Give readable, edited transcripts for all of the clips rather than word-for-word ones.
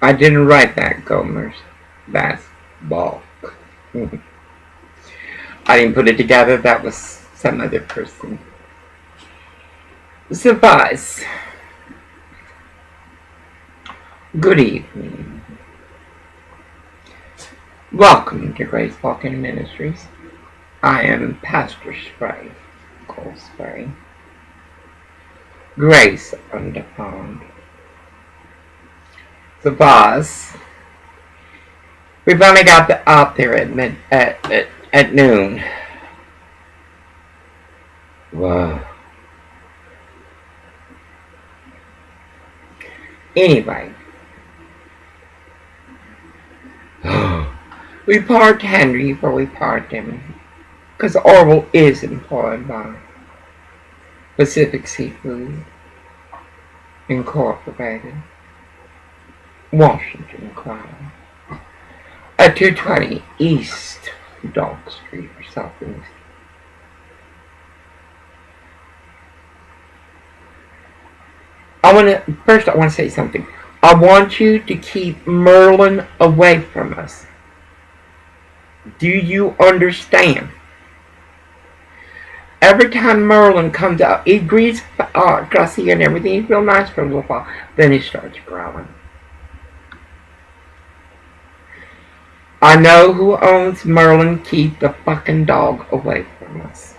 I didn't write that, Gomers. That's bulk. I didn't put it together. That was some other person. Suffice. Good evening. Welcome to Grace Walking Ministries. I am Pastor Spray, Cole Spray. Grace undefined. Suffice. We finally got out there at noon. Whoa. Anyway. We parked Henry where we parked him. Because Orville is employed by Pacific Seafood Incorporated, Washington Crown, at 220 East Dog Street or Southeast. I want to say something. I want you to keep Merlin away from us. Do you understand? Every time Merlin comes out, he greets Gussie and everything. He's real nice for a little while. Then he starts growling. I know who owns Merlin. Keep the fucking dog away from us.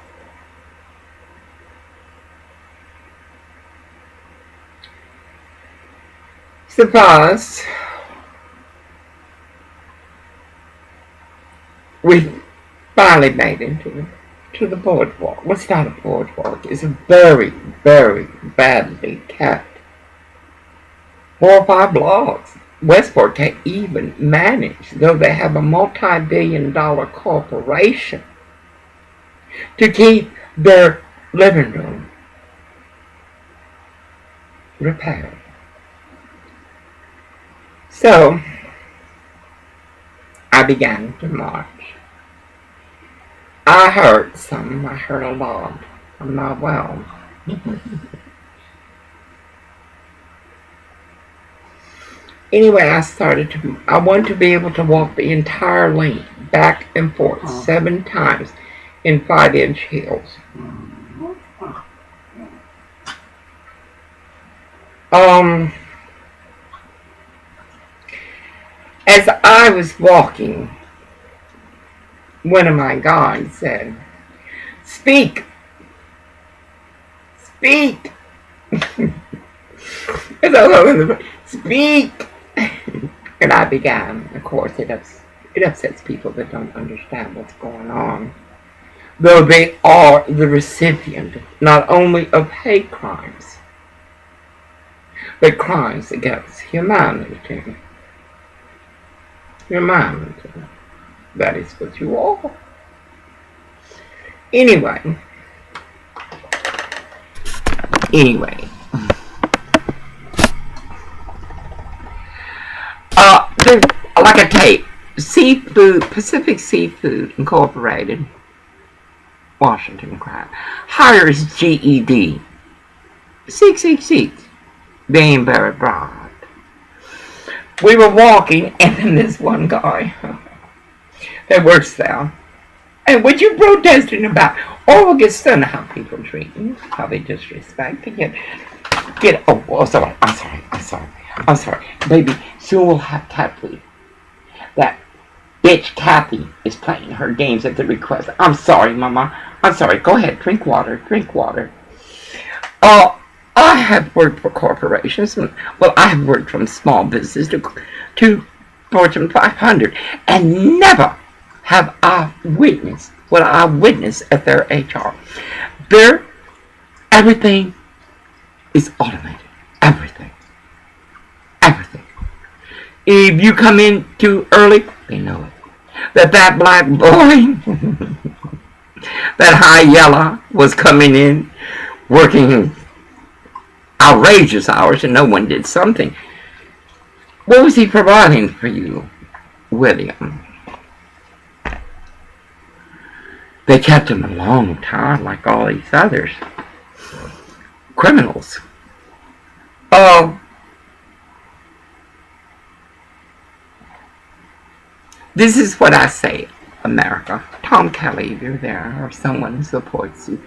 Suppose we finally made it to the boardwalk. What's not a boardwalk? It's a very, very badly kept 4 or 5 blocks. Westport can't even manage, though they have a multi-billion-dollar corporation, to keep their living room repaired. So, I began to march. I heard a lot. I'm not well. Anyway, I want to be able to walk the entire lane, back and forth, 7 times in 5-inch heels. As I was walking, one of my guides said, "Speak! Speak!" Speak! And I began. Of course, it upsets people that don't understand what's going on. Though they are the recipient not only of hate crimes, but crimes against humanity. Humanity. That is what you are. Anyway. There's like a tape. Pacific Seafood Incorporated, Washington Crown, hires GED 666, being very broad. We were walking, and then this one guy that works there, and what you protesting about? Or we'll get stunned how people treat you, how they disrespect you. I'm sorry. Baby, soon we'll have cat food. That bitch Kathy is playing her games at the request. I'm sorry, Mama. I'm sorry. Go ahead, drink water. I have worked for corporations. Well, I have worked from small business to Fortune 500, and never have I witnessed what I witnessed at their HR. Everything is automated. Everything. If you come in too early, they know it. That black boy, that high yellow, was coming in, working outrageous hours, and no one did something. What was he providing for you, William? They kept him a long time, like all these others. criminals. Oh, this is what I say, America. Tom Kelly, if you're there, or someone who supports you.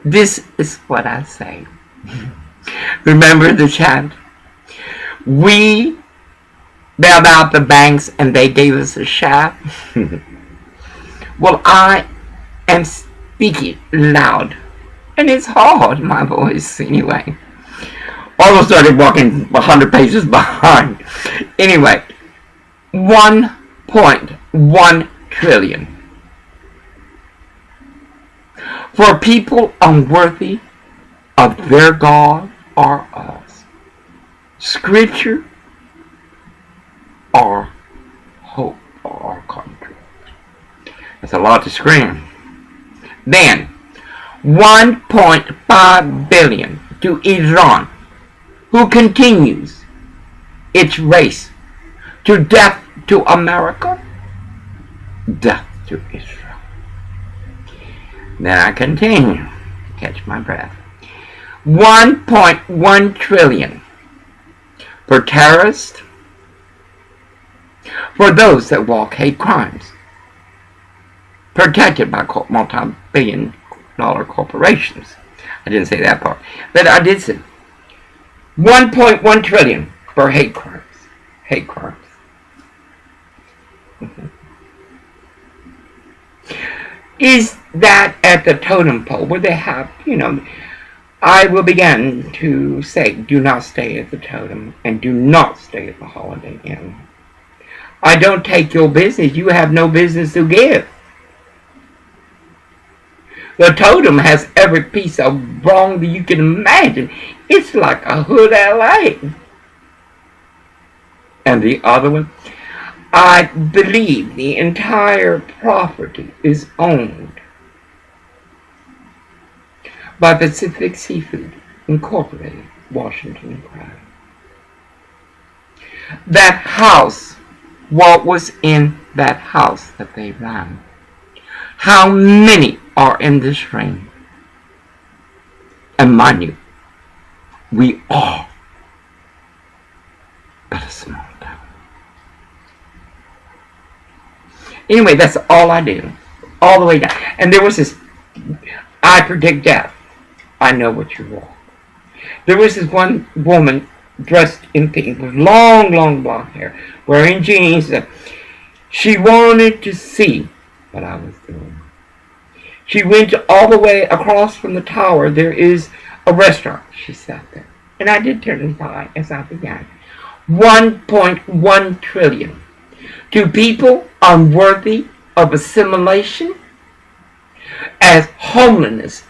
This is what I say. Remember the chant? We bailed out the banks and they gave us a shaft. Well, I am speaking loud. And it's hard, my voice, anyway. Almost started walking 100 paces behind. Anyway, 1.1 trillion. For people unworthy of their God or us. Scripture or hope for our country. That's a lot to scream. Then, 1.5 billion to Iran, who continues its race to death to America, death to Israel. Then I continue, catch my breath. 1.1 trillion for terrorists, for those that walk hate crimes, protected by multi-billion-dollar corporations. I didn't say that part, but I did say 1.1 trillion for hate crimes. Hate crimes. Is that at the totem pole where they have, I will begin to say, do not stay at the totem and do not stay at the Holiday Inn. I don't take your business. You have no business to give. The totem has every piece of wrong that you can imagine. It's like a hood LA. And the other one, I believe the entire property is owned by Pacific Seafood Incorporated, Washington Crab. That house, what was in that house that they ran? How many are in this ring? And mind you, we are but a small town. Anyway, that's all I do. All the way down. And there was this, I predict death. I know what you want. There was this one woman dressed in pink with long, long blonde hair, wearing jeans. She wanted to see what I was doing. She went all the way across from the tower. There is a restaurant. She sat there. And I did turn by as I began. 1.1 trillion to people unworthy of assimilation, as homelessness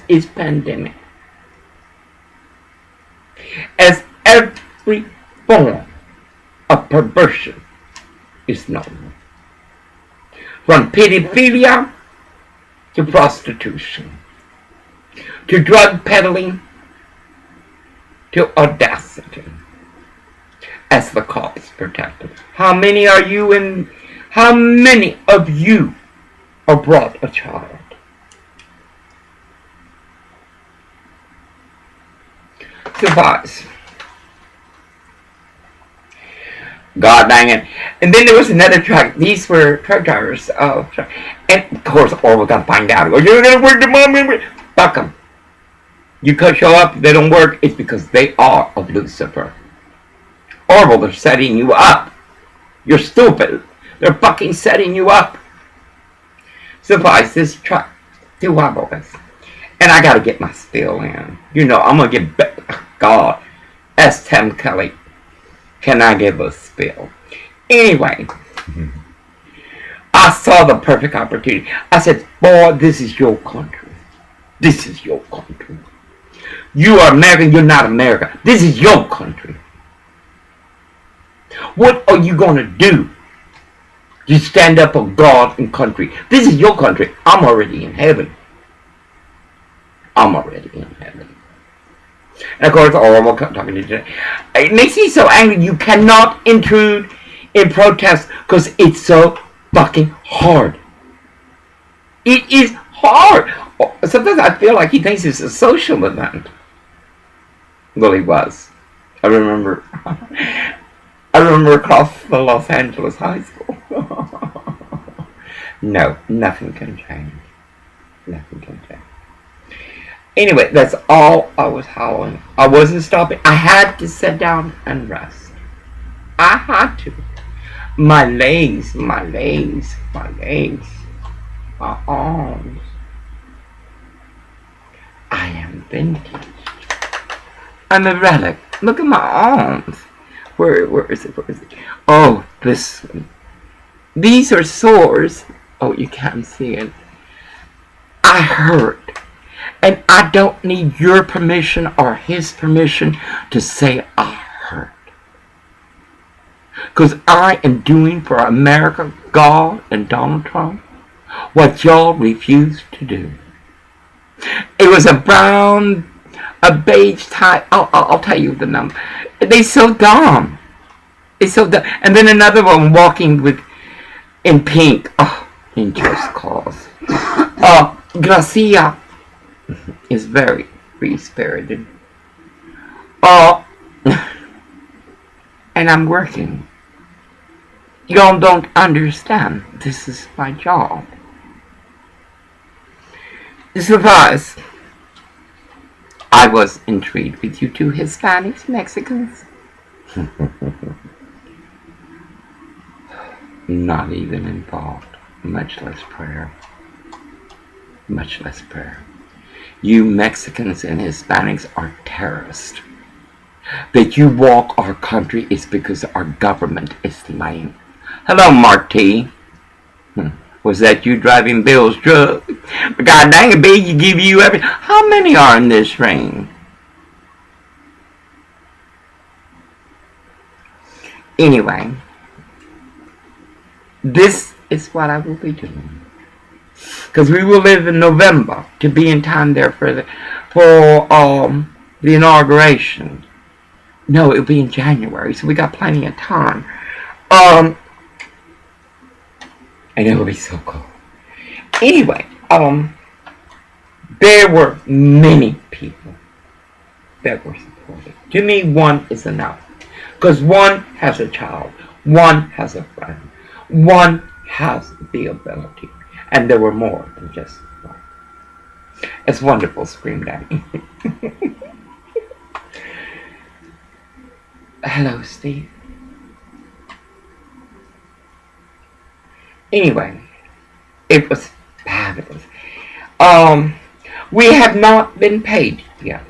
is pandemic, as every form of perversion is known, from pedophilia to prostitution, to drug peddling, to audacity, as the cops protected. How many are you in? How many of you are brought a child? Survives. God dang it. And then there was another truck. These were truck drivers. And of course, Orwell got to find out. You're going to work the moment. Fuck them. You could show up, they don't work, it's because they are of Lucifer. Orwell, they're setting you up. You're stupid. They're fucking setting you up. Suffice this truck. 2 eyeballs. And I gotta get my spill in. I'm gonna get God. Ask Tim Kelly. Can I give a spill? Anyway. I saw the perfect opportunity. I said, boy, this is your country. This is your country. You are American, you're not America. This is your country. What are you going to do? You stand up for God and country. This is your country. I'm already in heaven. I'm already in heaven. And of course, Orwell talking to you today. It makes me so angry. You cannot intrude in protest because it's so fucking hard. It is hard. Sometimes I feel like he thinks it's a social event. Well, he was. I remember across the Los Angeles High School. No, nothing can change. Nothing can change. Anyway, that's all I was howling. I wasn't stopping. I had to sit down and rest. I had to. My legs, my arms. I am vintage. I'm a relic. Look at my arms. Where is it? Oh, this one. These are sores. Oh, you can't see it. I hurt. And I don't need your permission or his permission to say I hurt. Because I am doing for America, God, and Donald Trump what y'all refused to do. It was a beige tie. I'll tell you the number. They're so dumb. It's so dumb. And then another one walking in pink. Oh, in just cause. Gracia is very free-spirited. And I'm working. Y'all don't understand. This is my job. Surprise. I was intrigued with you two Hispanics, Mexicans. Not even involved. Much less prayer. Much less prayer. You Mexicans and Hispanics are terrorists. That you walk our country is because our government is lying. Hello, Marty. Was that you driving Bill's truck? God dang it, Bill, give you every... How many are in this ring? Anyway, this is what I will be doing. Because we will live in November to be in time there for the inauguration. No, it'll be in January, so we got plenty of time. And it'll be so cool. Anyway, there were many people that were supportive. To me, one is enough. Because one has a child. One has a friend. One has the ability. And there were more than just one. It's wonderful, Scream Daddy. Hello, Steve. Anyway, it was fabulous. We have not been paid yet.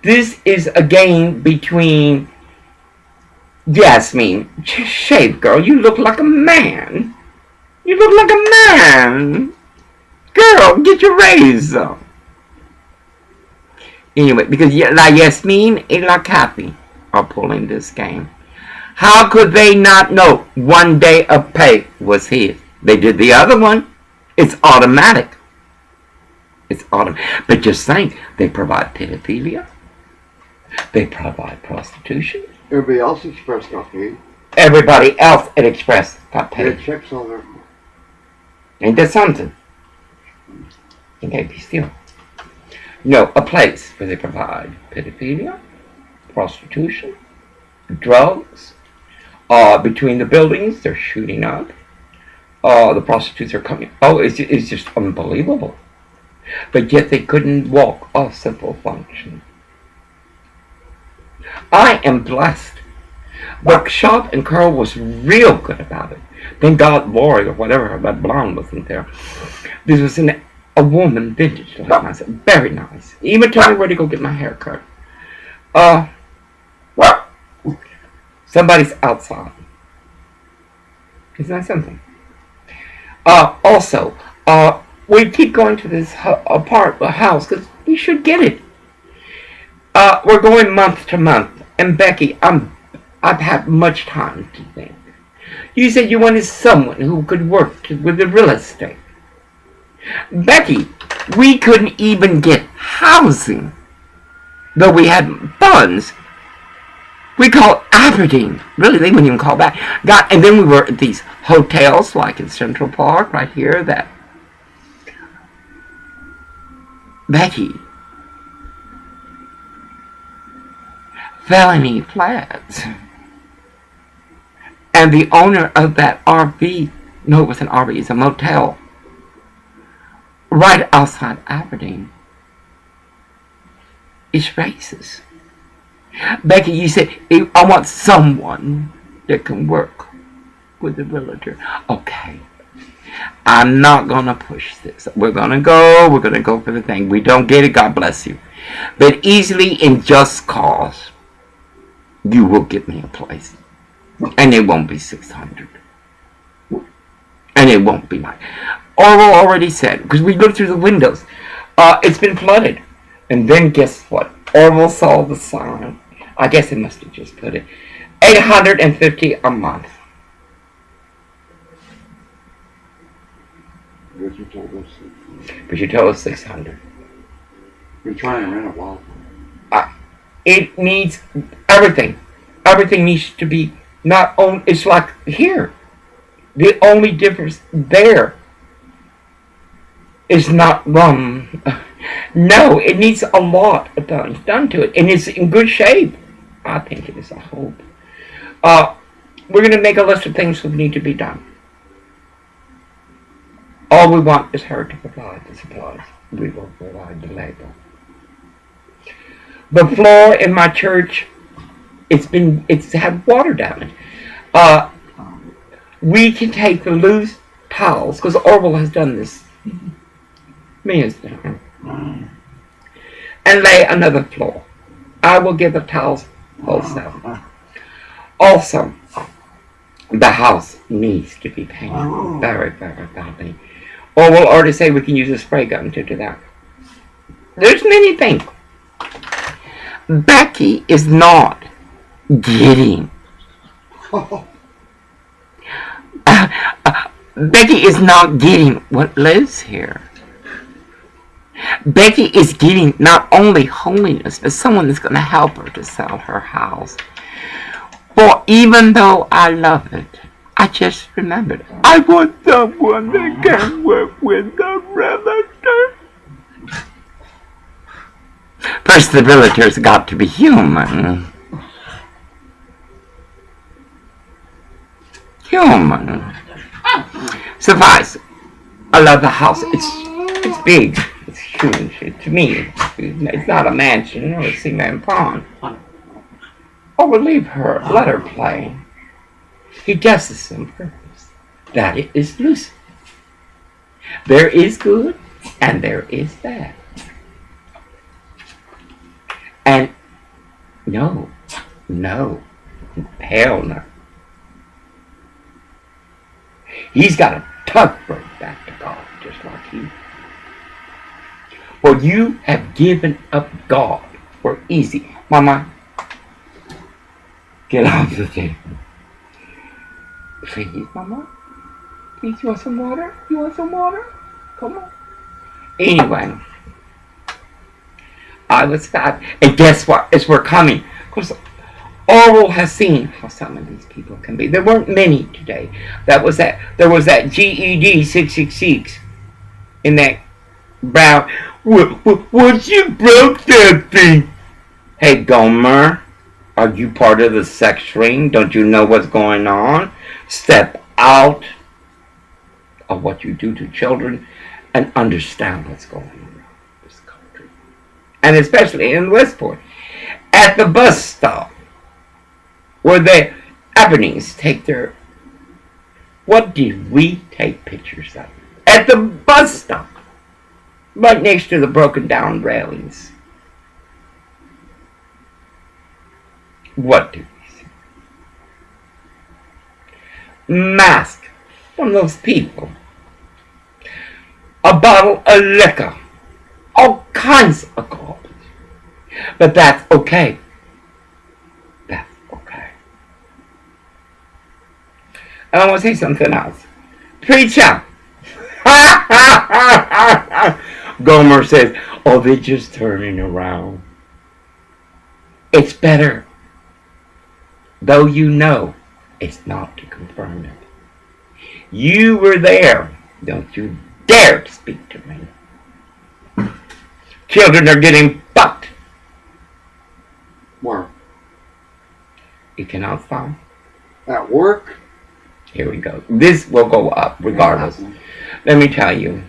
This is a game between Yasmin. Shave, girl, you look like a man. You look like a man. Girl, get your raise up. Anyway, because La Yasmin and La Kathy are pulling this game. How could they not know 1 day of pay was his? They did the other one. It's automatic. It's automatic. But just think, they provide pedophilia. They provide prostitution. Everybody else at Express got paid. Everybody else at Express got paid. Their checks on there. Ain't that something? Okay, be still. No, a place where they provide pedophilia, prostitution, drugs. Between the buildings, they're shooting up. The prostitutes are coming. Oh, it's just unbelievable. But yet they couldn't walk a simple function. I am blessed. But Shop and Curl was real good about it. Thank God Lori or whatever, that blonde wasn't there. This was a woman, vintage, like myself. Very nice. Even told me where to go get my hair cut. Somebody's outside. Isn't that something? Also, we keep going to this house because we should get it. We're going month to month. And Becky, I've had much time to think. You said you wanted someone who could work with the real estate. Becky, we couldn't even get housing, though we had funds. We called Aberdeen. Really, they wouldn't even call back. And then we were at these hotels, like in Central Park, right here, that Becky, felony flats. And the owner of that RV, no, it was an RV, it's a motel, right outside Aberdeen, is racist. Becky, you said, I want someone that can work with the realtor. Okay. I'm not going to push this. We're going to go for the thing. We don't get it, God bless you. But easily in just cause, you will get me a place. And it won't be 600. And it won't be mine. Orwell already said, because we looked through the windows, it's been flooded. And then guess what? Orwell saw the sign. I guess it must have just put it. $850 a month. But you told us 600. But you told us 600. We're trying to rent a wall. It needs everything. Everything needs to be not only. It's like here. The only difference there is not rum. No, it needs a lot done to it, and it's in good shape. I think it is. I hope. We're going to make a list of things that need to be done. All we want is her to provide the supplies. We will provide the labor. The floor in my church, it's had water down it. We can take the loose towels, because Orville has done this millions of times, and lay another floor. I will give the towels wholesale. Also, the house needs to be painted very, very badly. Or we'll already say we can use a spray gun to do that. There's many things. Becky is not getting. Becky is not getting what lives here. Becky is getting not only holiness, but someone that's going to help her to sell her house. For even though I love it, I just remembered, I want someone that can work with the realtor. First, the realtor's got to be human. Human. Suffice. I love the house. It's big. It's huge. To me, it's not a mansion or a cement pond. I will leave her. Let her play. He does this on purpose. That it is loose. There is good and there is bad. And no, hell no. He's got a tugboat back to God, just like you. Well, you have given up God for easy. Mama, get off the table. Please, Mama. Please, you want some water? You want some water? Come on. Anyway, I was fat. And guess what? As we're coming, because Orwell has seen how some of these people can be. There weren't many today. There was that GED 666 in that brown. What you broke that thing? Hey, Gomer, are you part of the sex ring? Don't you know what's going on? Step out of what you do to children and understand what's going on in this country. And especially in Westport. At the bus stop, where the Aberdeens take their... What did we take pictures of? At the bus stop, right next to the broken down railings. What do we see? Mask from those people. A bottle of liquor. All kinds of garbage. But that's okay. That's okay. And I want to say something else. Preacher! Gomer says, oh, they're just turning around. It's better. Though you know it's not to confirm it. You were there. Don't you dare to speak to me. children are getting fucked. Where? You cannot stop. At work? Here we go. This will go up regardless. Let me tell you.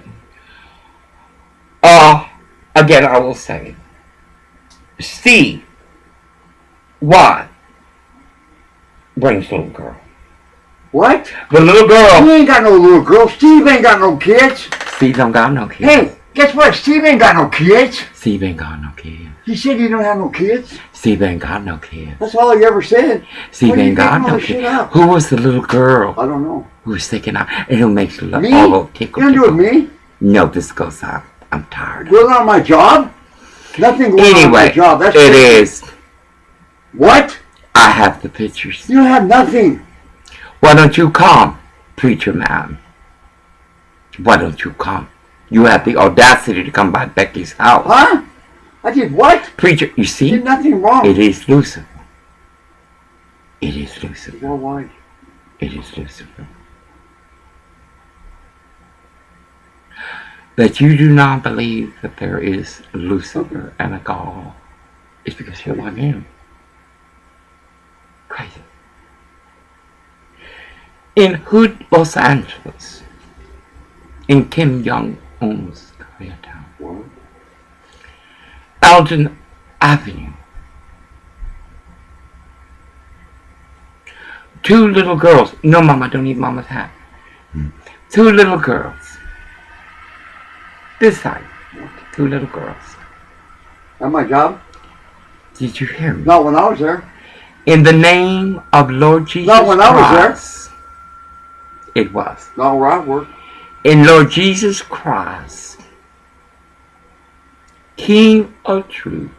Again, I will say. Steve, why brings little girl? What? The little girl. He ain't got no little girl. Steve ain't got no kids. Steve don't got no kids. Hey, guess what? Steve ain't got no kids. Steve ain't got no kids. He said he don't have no kids. Steve ain't got no kids. That's all he ever said. Steve Why ain't you got making all no this shit kids. up? Who was the little girl I don't know. who was sticking out? And who makes you look Me? all over tickle? You don't do it me. No, this goes up. I'm tired. Going on my job? Nothing going on my Anyway, job. That's it is. What? I have the pictures. You don't have nothing. Why don't you come, preacher man? Why don't you come? You have the audacity to come by Becky's house. Huh? I did what? Preacher, you see? Did nothing wrong. It is Lucifer. It is Lucifer. Well, why? It is Lucifer. That you do not believe that there is Lucifer and a God is because you're like him. Crazy. In Hood, Los Angeles, in Kim Jong-un's Koreatown, What? Alden Avenue, two little girls. No, Mama, don't eat Mama's hat. Two little girls. This side. Two little girls. At my job? Did you hear me? Not when I was there. In the name of Lord Jesus Not when I was there. Christ. It was. Not where I work. In Lord Jesus Christ, King of truth,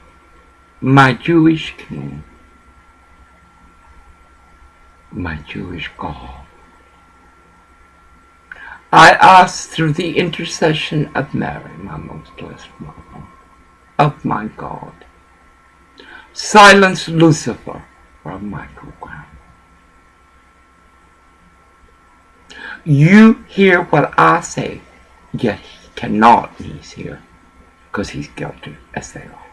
my Jewish King, my Jewish God, I ask through the intercession of Mary, my most blessed mother, of my God, silence Lucifer from my program. You hear what I say, yet he cannot hear, because he's guilty as they are.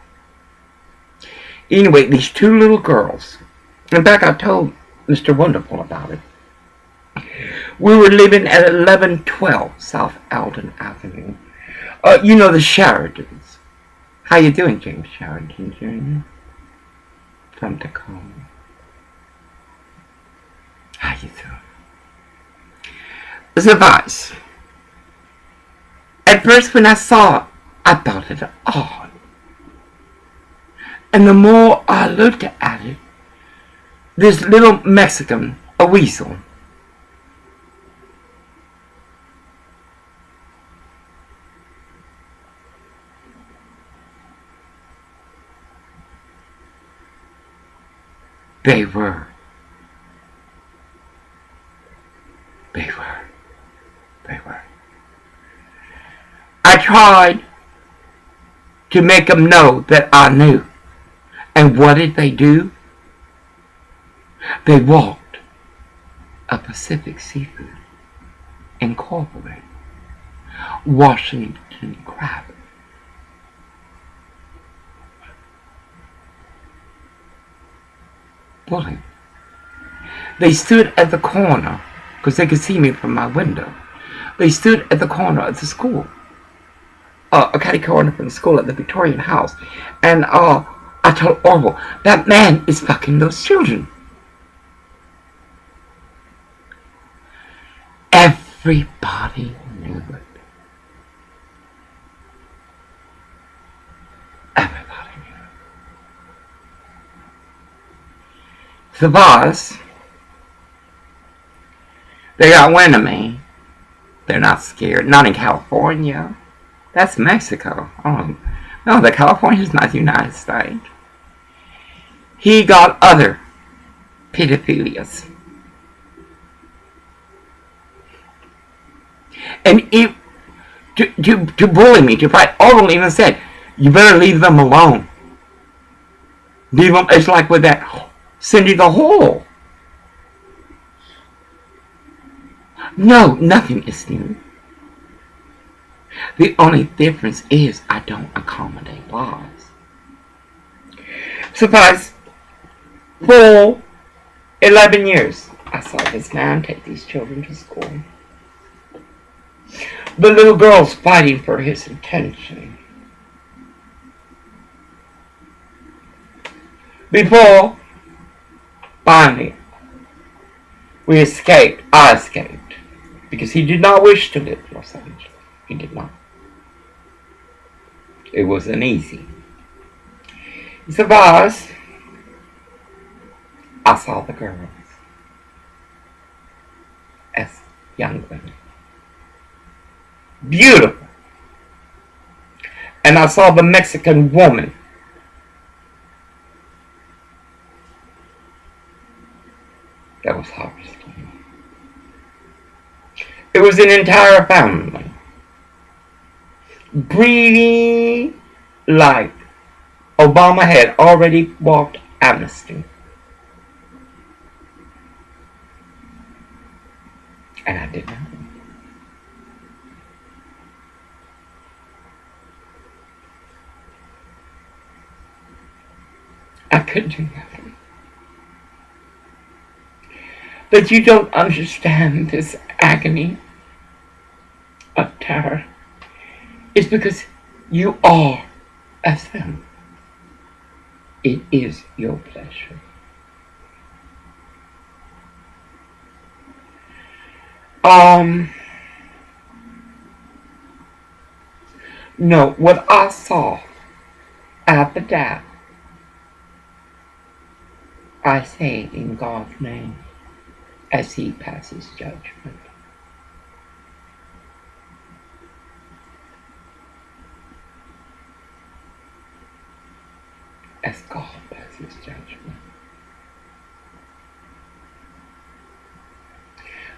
Anyway, these two little girls, in fact, I told Mr. Wonderful about it. We were living at 1112 South Alden Avenue. You know the Sheridans. How you doing, James Sheridan Jr.? From Tacoma. How you doing? Suffice. At first when I saw it, I thought it odd. And the more I looked at it, this little Mexican, a weasel, They were. I tried to make them know that I knew. And what did they do? They walked a Pacific Seafood Incorporated, Washington crab. Bullying. They stood at the corner, because they could see me from my window. They stood at the corner of the school. A catty corner from the school at the Victorian house. And I told Orville, that man is fucking those children. Everybody knew it. Everybody knew it. The boss, they got wind of me. They're not scared. Not in California. That's Mexico. Oh, no, the California's not the United States. He got other pedophilias. And to bully me, to fight, Orville even said, you better leave them alone. Leave them, it's like with that Cindy the Whore. No, nothing is new. The only difference is I don't accommodate was. Suffice, for 11 years, I saw this man take these children to school. The little girls fighting for his attention. Before, finally, we escaped. I escaped. Because he did not wish to live in Los Angeles. He did not. It wasn't easy. Surprise, I saw the girls as young women. Beautiful. And I saw the Mexican woman. That was harvesting. It was an entire family. Breeding like Obama had already walked amnesty. And I did not. I couldn't do nothing. But you don't understand this agony of terror. It's because you are as them. It is your pleasure. No, what I saw after that, I say in God's name, as He passes judgment. As God passes judgment.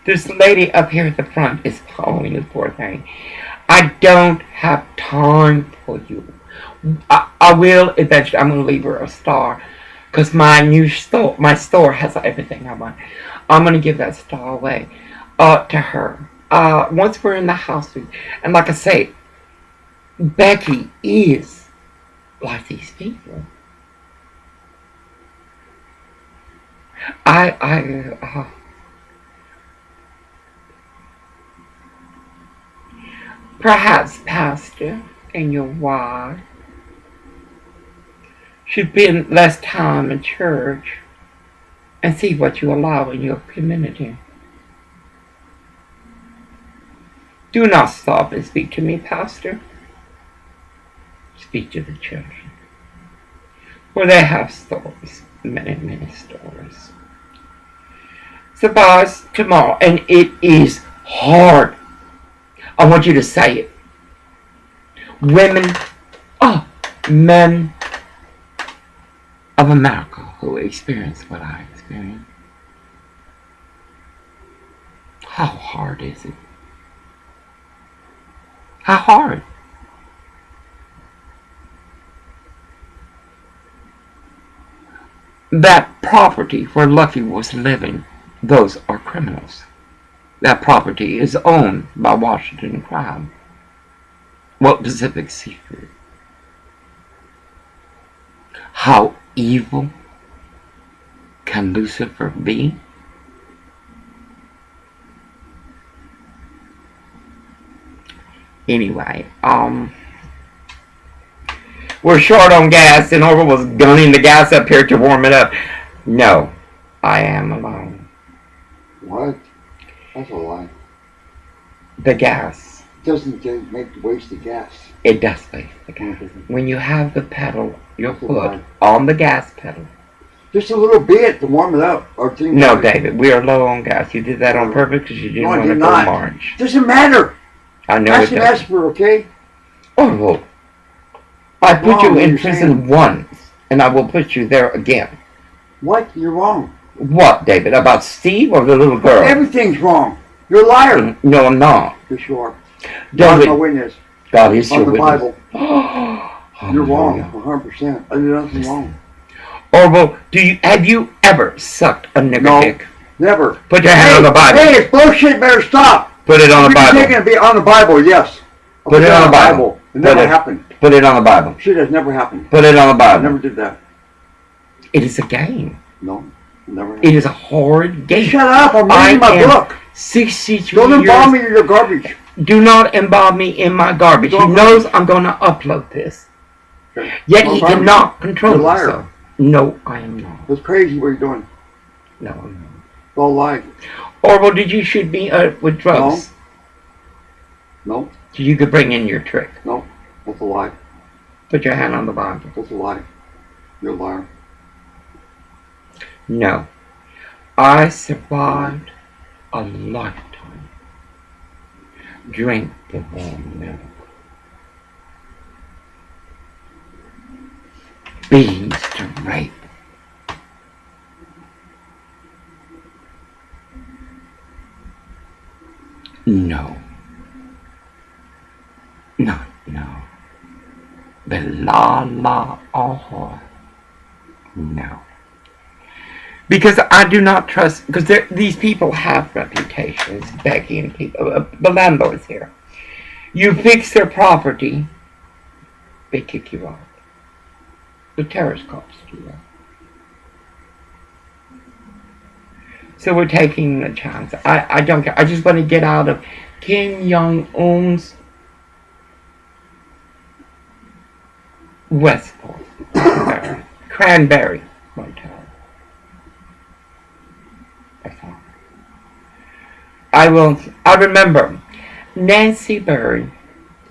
This lady up here at the front is following the poor thing. I don't have time for you. I will eventually. I'm going to leave her a star. Because my store has everything I want. I'm going to give that star away to her. Once we're in the house, and like I say, Becky is like these people. Perhaps Pastor and your wife should spend less time in church and see what you allow in your community. Do not stop and speak to me, Pastor. Speak to the children. For they have stories, many, many stories. Surprise tomorrow, and it is hard. I want you to say it. Women, men of America who experience what I experienced. How hard is it? How hard? That property where Lucky was living, those are criminals. That property is owned by Washington Crime. What Pacific Secret? How evil can Lucifer be? Anyway, we're short on gas, and Orville was gunning the gas up here to warm it up. No, I am alone. What? That's a lie. The gas. Doesn't make waste of gas. It does waste the gas. When you have the pedal, your foot on the gas pedal. Just a little bit to warm it up. No, David, we are low on gas. You did that on purpose because you didn't want to go March. Doesn't matter. I know Ask it an doesn't. Esper, okay? Orville, I put you in prison once, and I will put you there again. What? You're wrong. What, David? About Steve or the little girl? Everything's wrong. You're a liar. No, I'm not. Yes, you are. David, God's my witness. God is your on the witness. Bible. You're wrong, 100%. I did nothing wrong. Orville, have you ever sucked a nigger dick? Never. Put your hand on the Bible. Hey, it's bullshit. Better stop. Put it on the Bible. You're taking it on the Bible, yes. Put it on the Bible. It never happened. Put it on the Bible. Shit has never happened. Put it on the I Bible. never did that. It is a game. No, never happened. It is a horrid game. Shut up! I'm reading my book. 63 Don't years. involve me in your garbage. Do not involve me in my garbage. He knows I'm going to upload this. Okay. Yet Well, he fine. cannot control You're a liar. himself. No, I am not. That's crazy what you're doing. No, I'm not. It's all lies. Orville, did you shoot me with drugs? No. So you could bring in your trick. No. That's a lie. Put your hand on the Bible. That's a lie. You're a liar. No. I survived a lifetime. Drink the warm milk. Beans to rape. No. No. The ohoy. No. Because I do not trust, because these people have reputations, Becky and people, the landlords here. You fix their property, they kick you out. The terrorist cops do that. So we're taking a chance. I don't care. I just want to get out of Kim Jong-un's Westport, Cranberry Motel. I remember Nancy Berry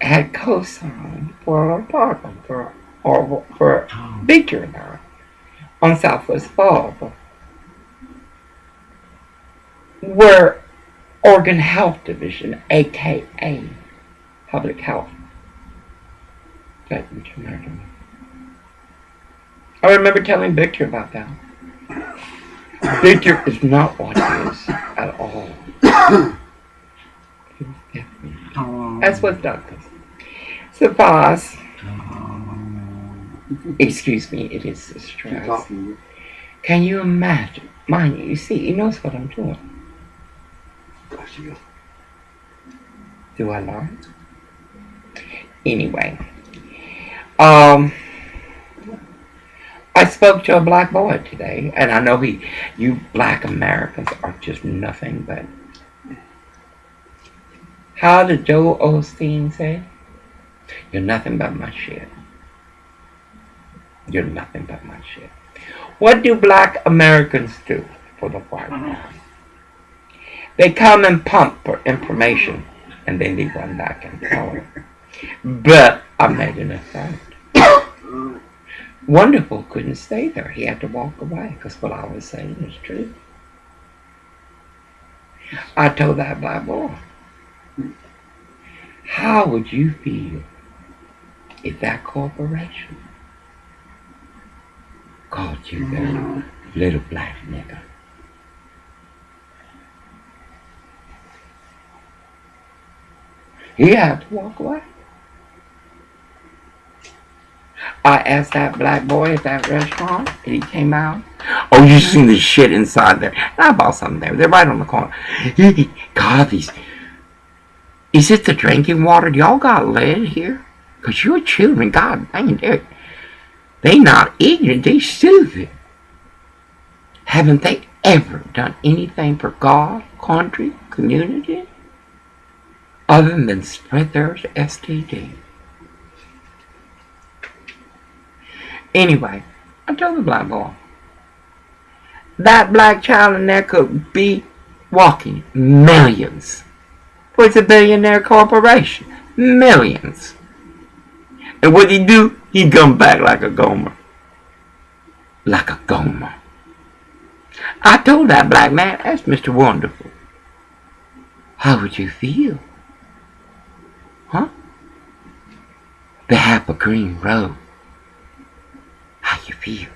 had co-signed for an apartment for Victor and I on Southwest Boulevard, where Oregon Health Division, aka Public Health, threatened to murder me. I remember telling Victor about that. Victor is not what he is at all. He was different. As was Douglas. So, boss, excuse me, it is the stress. Can you imagine? Mind you, see, he knows what I'm doing. Do I lie? Anyway, I spoke to a black boy today, and I know you black Americans are just nothing but. How did Joe Osteen say? You're nothing but my shit. You're nothing but my shit. What do black Americans do for the white man? They come and pump for information, and then they run back and tell it. But I made an effect. Wonderful couldn't stay there. He had to walk away because what I was saying is true. I told that black boy, how would you feel if that corporation called you their little black nigger? He had to walk away. I asked that black boy at that restaurant, and he came out. Oh, you seen the shit inside there. And I bought something there. They're right on the corner. God, these. Is it the drinking water? Y'all got lead here? Because your children, God dang, they not ignorant. They stupid. Haven't they ever done anything for God, country, community, other than spread their STD? Anyway, I told the black boy, that black child in there could be walking millions. For it's a billionaire corporation. Millions. And what he do? He come back like a gomer. Like a gomer. I told that black man, that's Mr. Wonderful. How would you feel? Huh? They have a green robe. How you feel?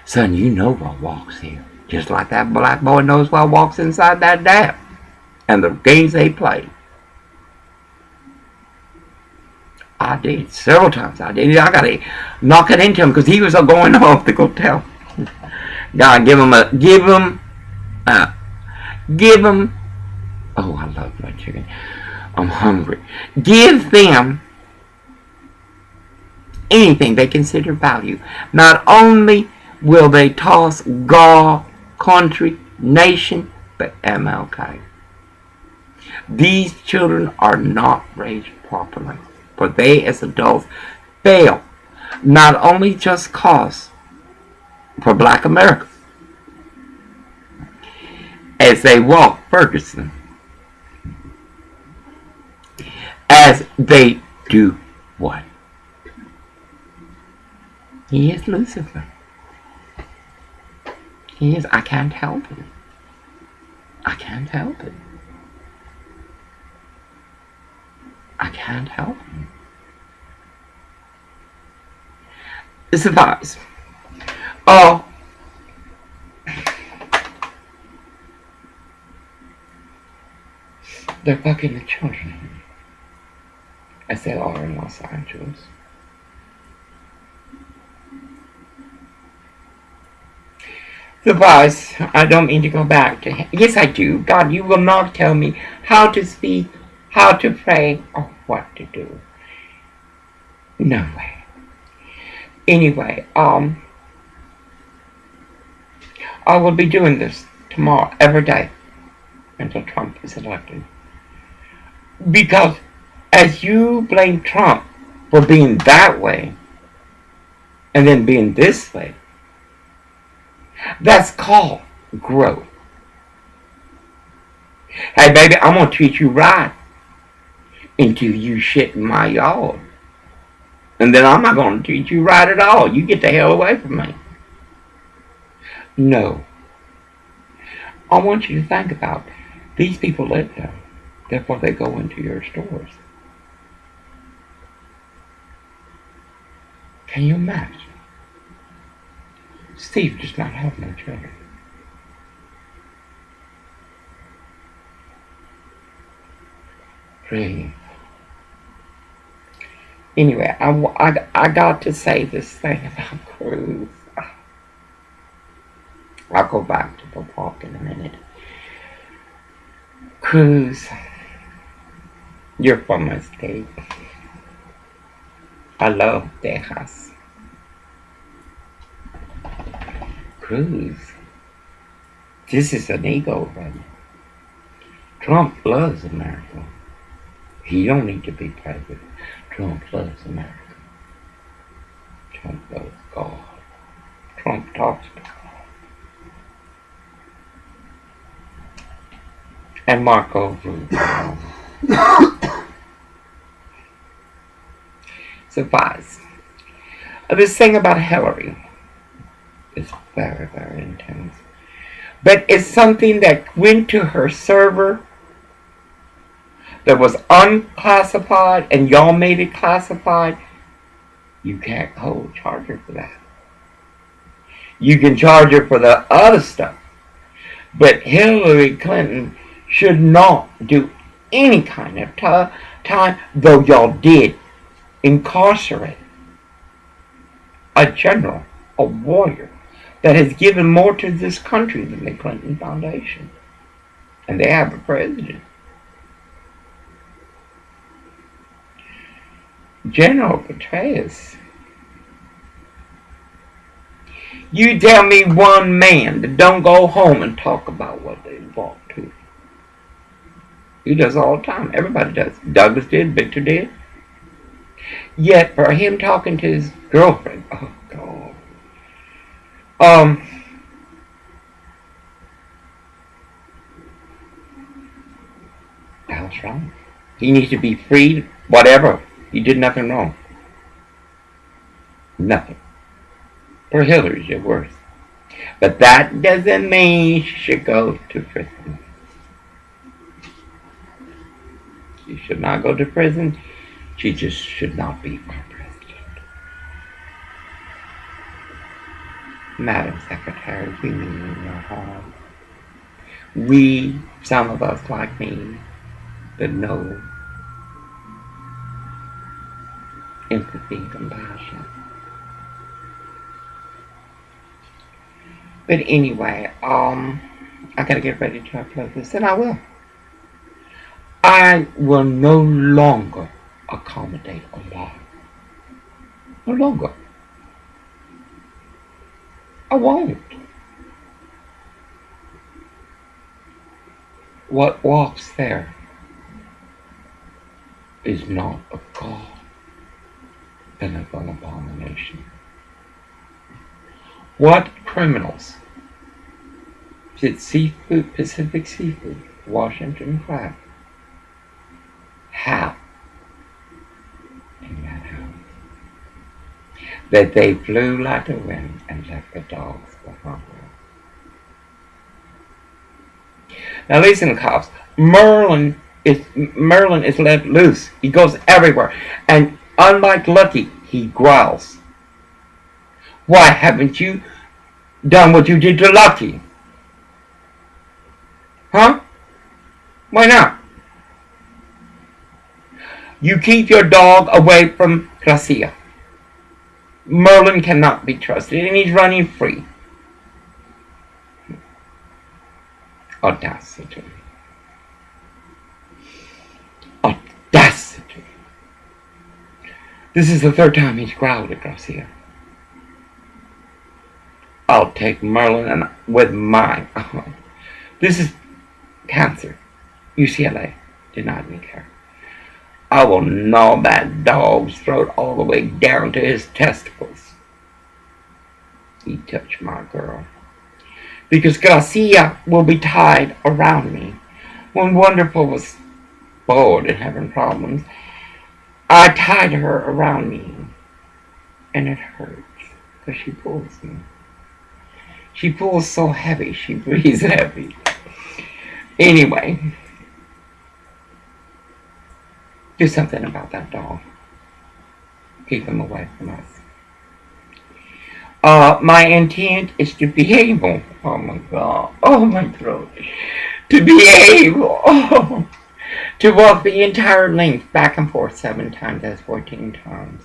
Son, you know what walks here. Just like that black boy knows what walks inside that dam. And the games they play. I did. Several times I did. I got to knock it into him because he was going home to go tell. God, give him. Oh, I love my chicken. I'm hungry. Give them anything they consider value. Not only will they toss God, country, nation, but MLK. These children are not raised properly, for they as adults fail not only just cause for Black America as they walk Ferguson, as they do what? He is Lucifer. He is. I can't help it. I can't help it. I can't help it. It's a vice. Oh, they're fucking the children, as they are in Los Angeles. The vice. I don't mean to go back to him. Yes, I do. God, you will not tell me how to speak, how to pray, or what to do. No way. Anyway, I will be doing this tomorrow, every day, until Trump is elected. Because as you blame Trump for being that way, and then being this way, that's called growth. Hey, baby, I'm going to treat you right until you shit in my yard. And then I'm not going to treat you right at all. You get the hell away from me. No. I want you to think about these people live there. Therefore, they go into your stores. Can you imagine? Steve does not have no children. Really. Anyway, I got to say this thing about Cruz. I'll go back to the walk in a minute. Cruz, you're from my state. I love Texas. Cruz, this is an ego, buddy. Trump loves America. He don't need to be president. Trump loves America. Trump loves God. Trump talks to God. And Marco Rubio. Surprise. This thing about Hillary is very, very intense. But it's something that went to her server that was unclassified and y'all made it classified. You can't charge her for that. You can charge her for the other stuff. But Hillary Clinton should not do any kind of time, though y'all did incarcerate a general, a warrior, that has given more to this country than the Clinton Foundation. And they have a president. General Petraeus. You tell me one man that don't go home and talk about what they want to. He does all the time. Everybody does. Douglas did. Victor did. Yet for him talking to his girlfriend, oh God. That's wrong. He needs to be freed. Whatever. He did nothing wrong. Nothing. For Hillary's your worst. But that doesn't mean she should go to prison. She should not go to prison. She just should not be our president. Madam Secretary, we mean no harm. We, some of us like me, that know empathy and compassion. But anyway, I gotta get ready to upload this, and I will. I will no longer accommodate a lie. No longer. I won't. What walks there is not of God, but of an abomination. What criminals did seafood, Pacific Seafood, Washington Crab, have in that house? That they flew like the wind and left the dogs behind. Now listen, cops. Merlin is let loose. He goes everywhere, and unlike Lucky, he growls. Why haven't you done what you did to Lucky? Huh? Why not? You keep your dog away from Gracia. Merlin cannot be trusted, and he's running free. Audacity. Audacity. This is the third time he's growled at Gracia. I'll take Merlin with mine. This is cancer. UCLA denied me care. I will gnaw that dog's throat all the way down to his testicles. He touched my girl. Because Gracia will be tied around me. When Wonderful was bored and having problems, I tied her around me. And it hurts because she pulls me. She pulls so heavy, she breathes heavy. Anyway, do something about that dog. Keep him away from us. My intent is to be able, oh my God, oh my throat, to be able to walk the entire length back and forth 7 times, that's 14 times.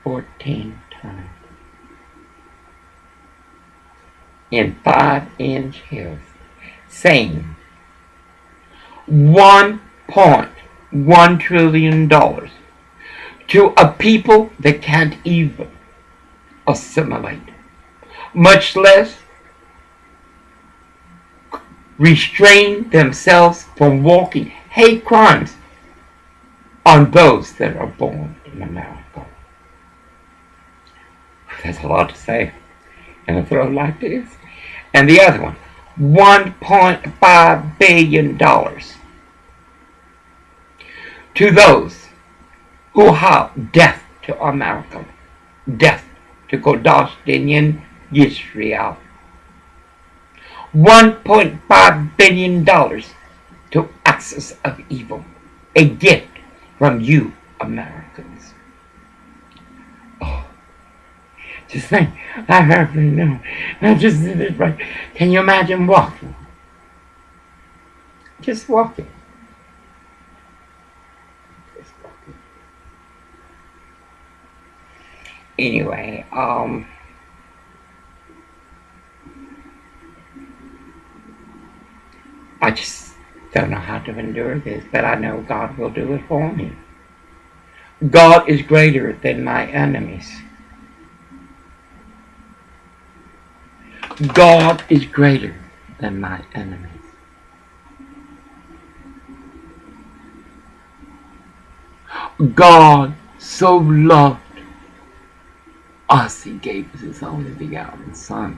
14 times. In 5-inch heels, saying $1.1 trillion to a people that can't even assimilate, much less restrain themselves from walking hate crimes on those that are born in America. That's a lot to say in a throw like this. And the other one, $1.5 billion to those who have death to America, death to Kodash Dinyan Yisrael. $1.5 billion to axis of evil, a gift from you Americans. Oh, just think, I hardly know. I just did it right. Can you imagine walking? Just walking. Anyway, I just don't know how to endure this, but I know God will do it for me. God is greater than my enemies. God is greater than my enemies. God so loved us, He gave us His only begotten Son.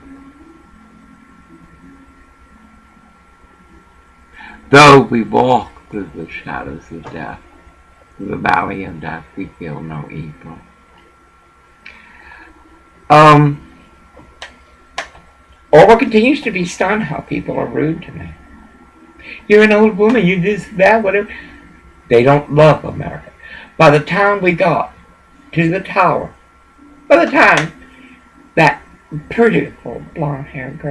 Though we walk through the shadows of death, through the valley of death, we feel no evil. Orwell continues to be stunned how people are rude to me. You're an old woman, you this, that, whatever. They don't love America. By the time we got to the tower, by the time that beautiful blonde-haired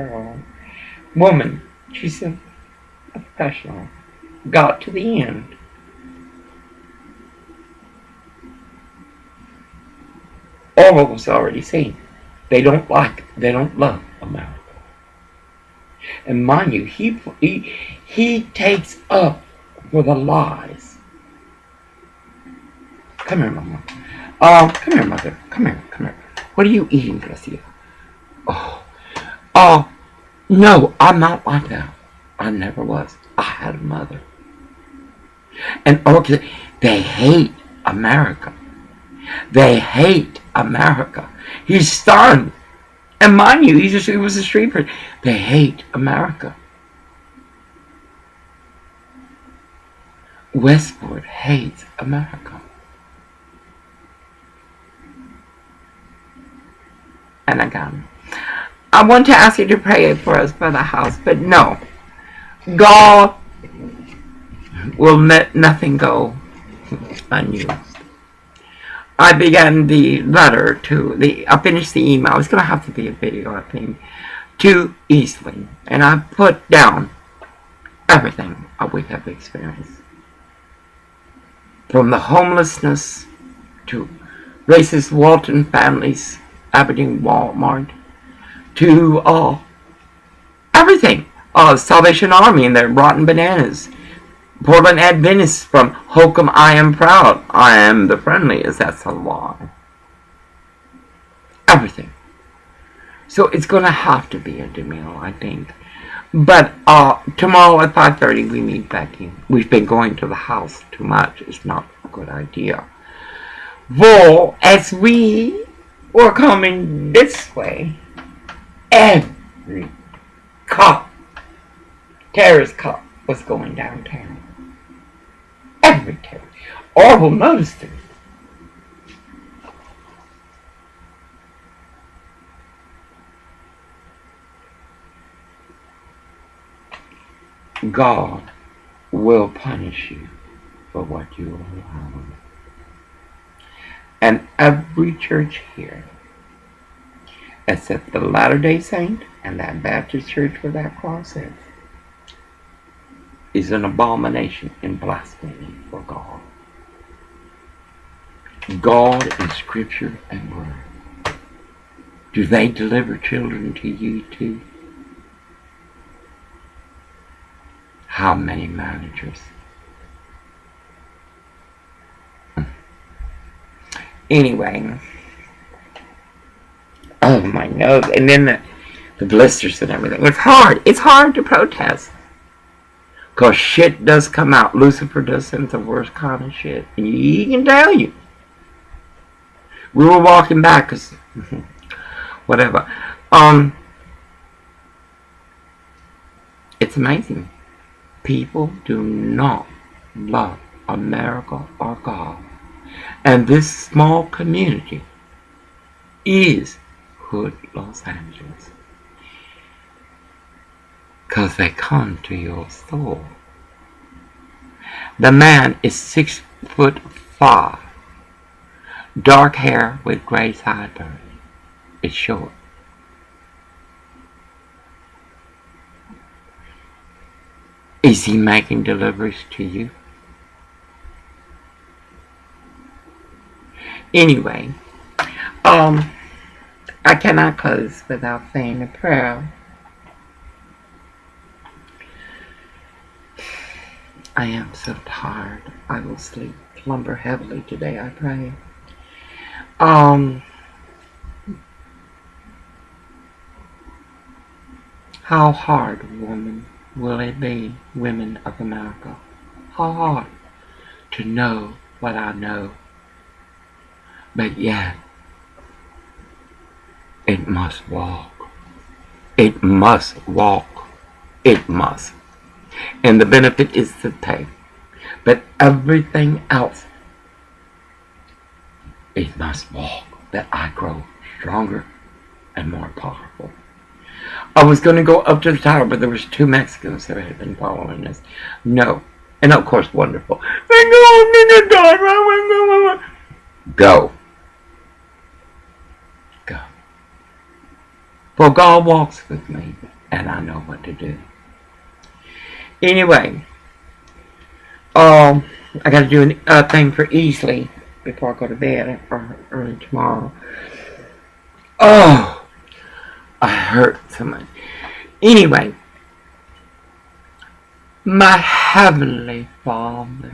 woman, she's a professional, got to the end, all of us already seen. They don't love America. And mind you, he takes up for the lies. Come here, Mama. Come here, Mother. Come here. What are you eating, Garcia? Oh, no, I'm not like that. I never was. I had a mother. And okay, they hate America. They hate America. He's stunned. And mind you, he was a street person. They hate America. Westport hates America. And I got him. I want to ask you to pray for us for the house, but no. God will let nothing go unused. I began the letter to I finished the email. It's going to have to be a video, I think, to Eastland. And I put down everything we have experienced. From the homelessness to racist Walton families, Aberdeen Walmart, to everything. Salvation Army and their rotten bananas. Portland Adventists from Holcomb, I am proud. I am the friendliest. That's a lie. Everything. So it's going to have to be a meal, I think. But tomorrow at 5:30 we meet Becky. We've been going to the house too much. It's not a good idea. Well, as we were coming this way, every cop, terrorist cop, was going downtown. Every terrorist. Orville noticed it. God will punish you for what you allow. And every church here, except the Latter-day Saint and that Baptist church where that cross is an abomination and blasphemy for God. God in Scripture and Word. Do they deliver children to you too? How many managers? Anyway. Oh, my nose. And then the blisters and everything. It's hard. It's hard to protest. Because shit does come out. Lucifer does send the worst kind of shit. And he can tell you. We were walking back because... whatever. It's amazing. People do not love America or God. And this small community is Hood, Los Angeles. Because they come to your soul. The man is 6'5", dark hair with gray sideburns. It's short. Is he making deliveries to you? Anyway, I cannot close without saying a prayer. I am so tired. I will slumber heavily today, I pray. How hard, woman, will it be, women of America? How hard to know what I know, but yet it must walk. It must walk. It must. And the benefit is the pay. But everything else, it must walk. That I grow stronger and more powerful. I was going to go up to the tower, but there was 2 Mexicans that had been following us. No. And of course, wonderful. They go up to the tower. Go. Go. For God walks with me, and I know what to do. Anyway, I got to do a thing for Easley before I go to bed early tomorrow. Oh, I hurt so much. Anyway, My Heavenly Father,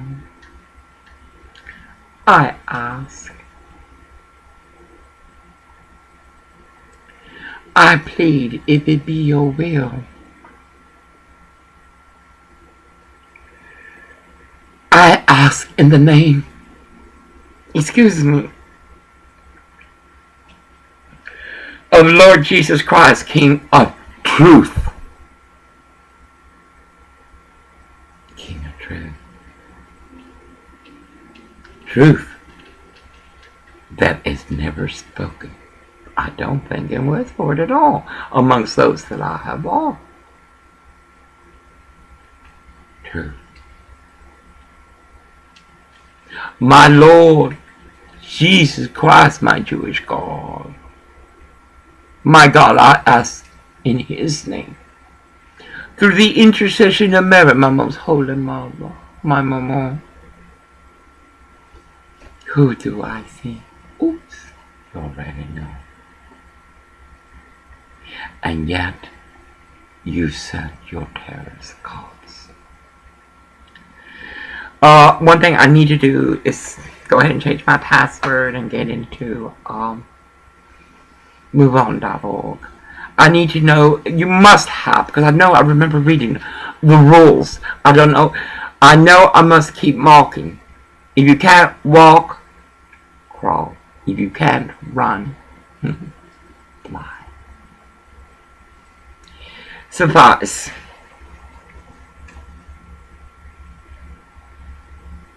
I ask, I plead, if it be your will, I ask in the name, of Lord Jesus Christ, King of truth. King of truth. Truth that is never spoken. I don't think in word at all amongst those that I have all. Truth. My Lord Jesus Christ, my Jewish God. My God, I ask in His name, through the intercession of Mary, my most holy mother, my mama. Who do I see? Oops, you already know. And yet, you set your terrorist calls. One thing I need to do is go ahead and change my password and get into moveon.org. I need to know, you must have, because I remember reading the rules. I don't know. I know I must keep walking. If you can't walk, crawl. If you can't run, fly. Suffice.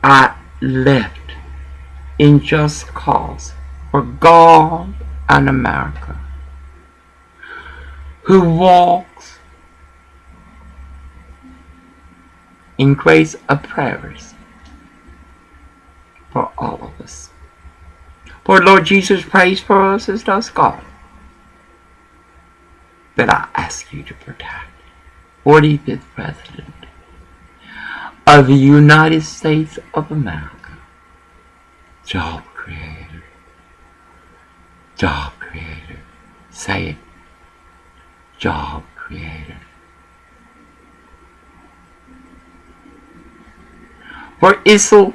I lift in just cause for God and America, who walks in grace of prayers for all of us. For Lord Jesus prays for us as does God. That I ask you to protect 45th President of the United States of America. Job creator. Job creator. Say it. Job creator. For Israel,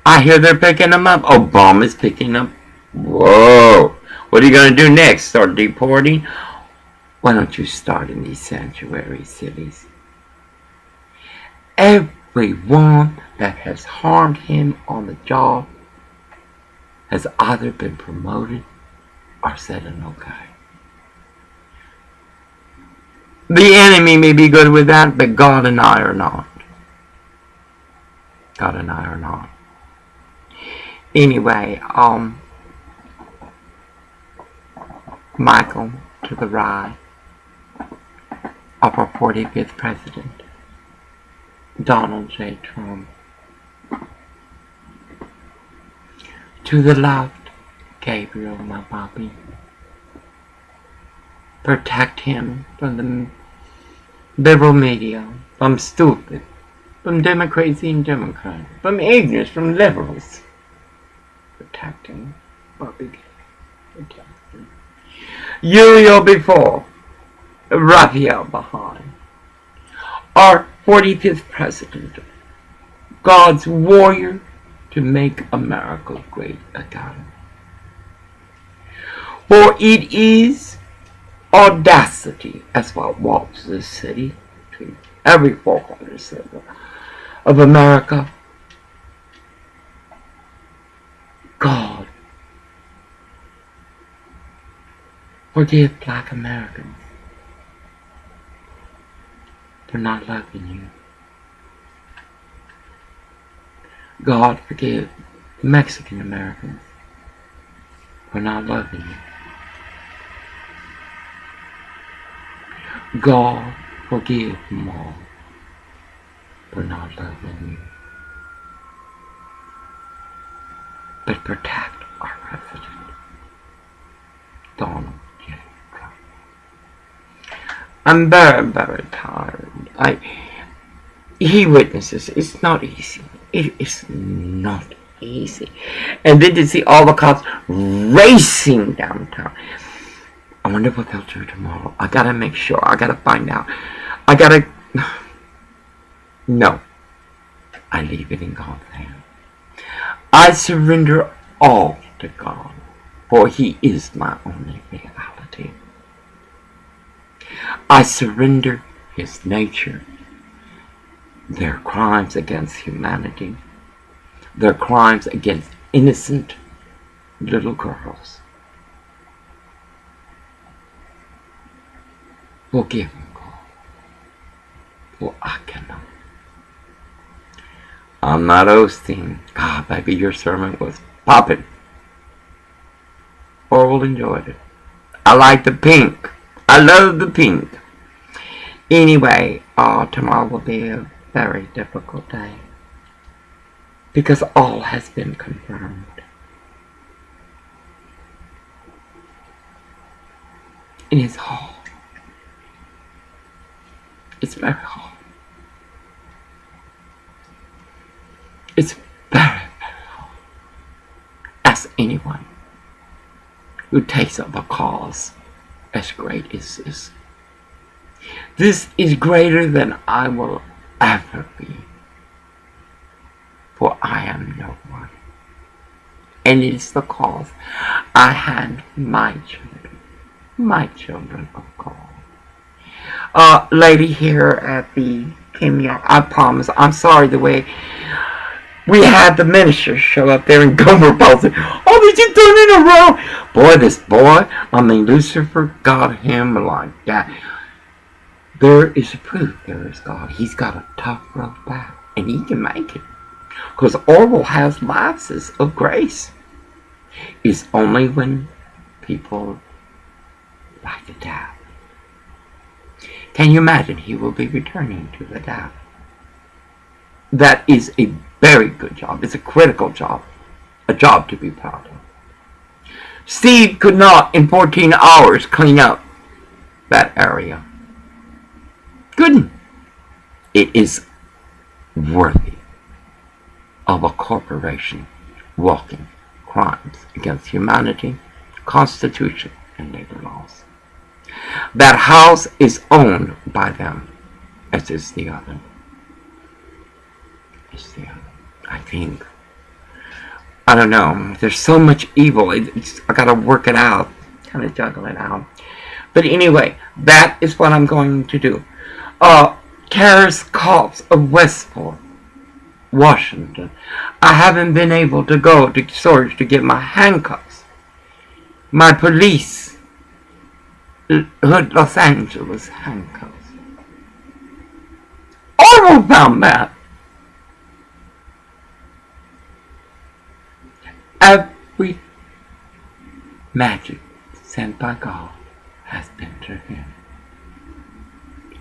I hear they're picking them up. Obama's picking up. Whoa. What are you going to do next? Start deporting? Why don't you start in these sanctuary cities? Everyone that has harmed him on the job has either been promoted or said an okay. The enemy may be good with that, but God and I are not. God and I are not. Anyway, Michael to the right of our 45th President, Donald J. Trump. To the left, Gabriel, my Bobby. Protect him from the liberal media, from stupid, from democracy and Democrats, from ignorance, from liberals. Protect him, Bobby. Protect him. Uriel before, Raphael behind. Our 45th President, God's warrior to make America great again. For it is audacity as what walks this city to every 400 of America. God, forgive Black Americans for not loving you. God, forgive Mexican Americans for not loving you. God, forgive them all for not loving you. But protect our president, Donald J. Trump. I'm very, very tired. He witnesses. It's not easy. It is not easy. And then to see all the cops racing downtown. I wonder what they'll do tomorrow. I gotta make sure. I gotta find out. No, I leave it in God's hand. I surrender all to God, for He is my only reality. I surrender His nature, their crimes against humanity, their crimes against innocent little girls. Forgive them, God, for I cannot. I'm not Osteen. God, baby, your sermon was popping. Oral enjoyed it. I like the pink. I love the pink. Anyway, tomorrow will be a very difficult day, because all has been confirmed. And it's hard. It's very hard. It's very, very hard. Ask anyone who takes up a cause as great as this. This is greater than I will ever be, for I am no one. And it is the cause I hand my children of God. Lady here at the Kenya, I promise, I'm sorry the way we had the minister show up there and Gomer posted, oh, did you turn in a row? Boy, this boy, Lucifer got him like that. There is proof there is God. He's got a tough road back, and he can make it. Because Orwell has lapses of grace. It's only when people like the devil. Can you imagine he will be returning to the devil? That is a very good job. It's a critical job. A job to be proud of. Steve could not, in 14 hours, clean up that area. Couldn't. It is worthy of a corporation walking crimes against humanity, Constitution, and labor laws. That house is owned by them, as is the other. I think. I don't know. There's so much evil. I gotta work it out. Kind of juggle it out. But anyway, that is what I'm going to do. Terrorist cops of Westport, Washington. I haven't been able to go to storage to get my handcuffs. My police, Hood, Los Angeles handcuffs. Orwell found that. Every magic sent by God has been to him,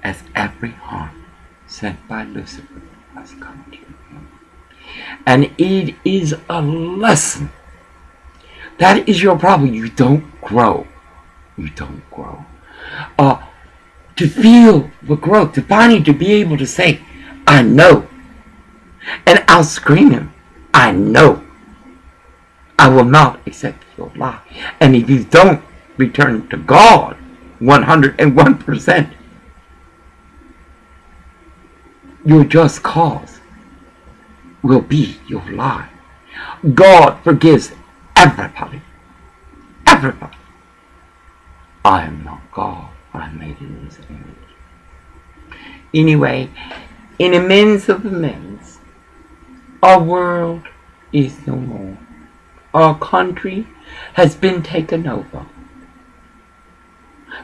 as every harm sent by Lucifer has come to him. And it is a lesson. That is your problem. You don't grow. You don't grow. To feel the growth, to finally to be able to say, I know. And I'll scream him, I know. I will not accept your lie. And if you don't return to God 101%, your just cause will be your lie. God forgives everybody. Everybody. I am not God. I am made in His image. Anyway, in amends of amends, our world is no more. Our country has been taken over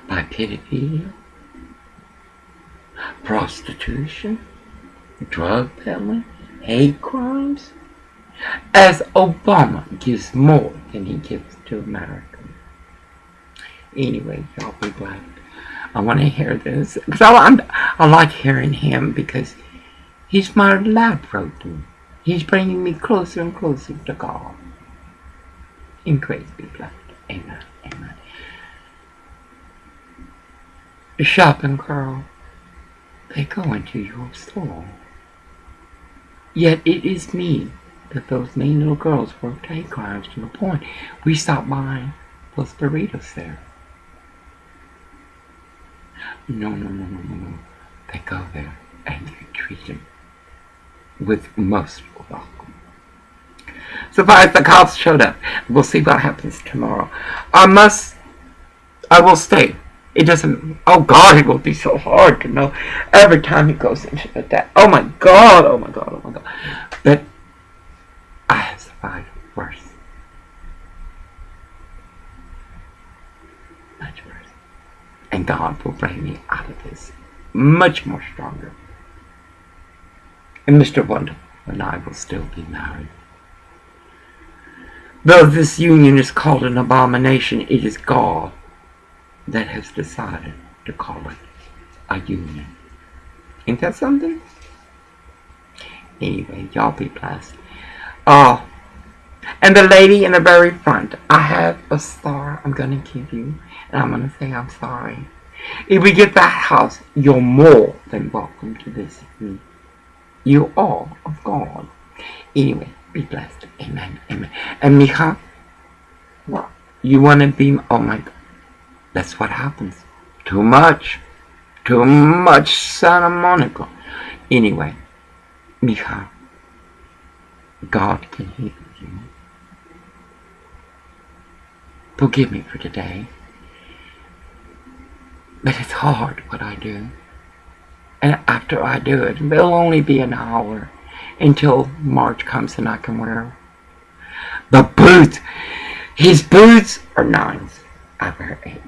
by pedophilia, prostitution, drug peddling, hate crimes, as Obama gives more than he gives to America. Anyway, y'all be blessed. I want to hear this, because I like hearing him, because he's my lab protein. He's bringing me closer and closer to God. In grace be blessed. Amen. Amen. The shopping girl, they go into your store. Yet it is me that those mean little girls work hate crimes to the point we stop buying those burritos there. No. They go there and you treat them with most welcome. So far as the cops showed up, we'll see what happens tomorrow. I will stay. It doesn't, oh God, it will be so hard to know every time he goes into that. Oh my God, oh my God, oh my God. But I have survived worse. Much worse. And God will bring me out of this much more stronger. And Mr. Wonderful and I will still be married. Though this union is called an abomination, it is God that has decided to call it a union. Ain't that something? Anyway, y'all be blessed. Oh, and the lady in the very front, I have a star I'm going to give you, and I'm going to say I'm sorry. If we get that house, you're more than welcome to visit me. You are of God. Anyway, be blessed. Amen. Amen. And Mika, what? You want to be, oh my God. That's what happens. Too much Santa Monica. Anyway, Mika, God can heal you. Forgive me for today. But it's hard what I do. And after I do it, it'll only be an hour until March comes and I can wear the boots. His boots are 9s. I wear 8.5.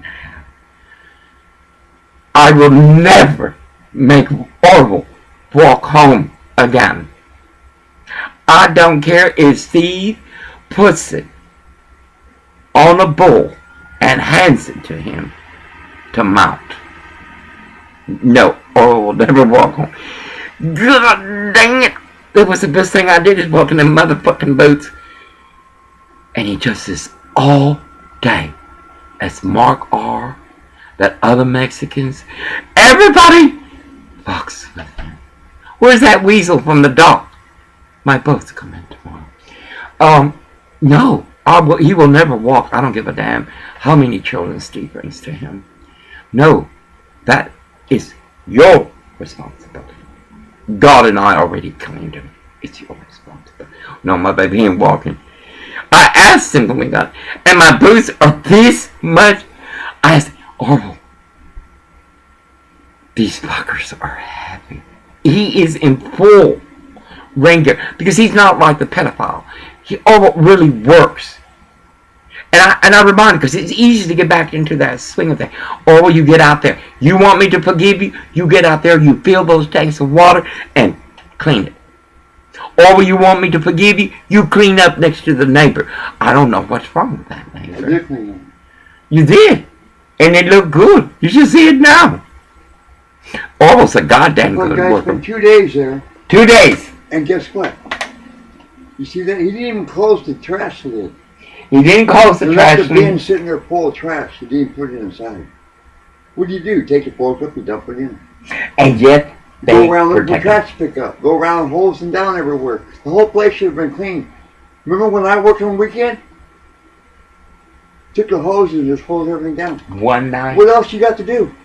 I will never make Orville walk home again. I don't care if Steve puts it on a bull and hands it to him to mount. No, Orville will never walk home. God dang it! That was the best thing I did, is walking in motherfucking boots. And he just is all day. As Mark R., that other Mexicans, everybody fucks with him. Where's that weasel from the dock? My boat's coming tomorrow. No, he will never walk. I don't give a damn how many children Steve brings to him. No, that is your responsibility. God and I already claimed him. It's your responsibility. No, my baby ain't walking. I asked him when we got, and my boots are this much. I asked, oh, these fuckers are heavy. He is in full rain gear because he's not like the pedophile. He really works. And I remind him, because it's easy to get back into that swing of thing. Or will you get out there? You want me to forgive you? You get out there, you fill those tanks of water and clean it. Or will you want me to forgive you? You clean up next to the neighbor. I don't know what's wrong with that neighbor. I did clean up. You did. And it looked good. You should see it now. Almost a goddamn good worker. Spent 2 days there. 2 days. And guess what? You see that? He didn't even close the trash lid. He didn't close the trash lid. The bin sitting there full of trash. He didn't put it inside. What do? Take the forklift and dump it in. And yet, they go around the trash pickup. Go around hosing down everywhere. The whole place should have been clean. Remember when I worked on the weekend? Took the hose and just hosed everything down. One night. What else you got to do?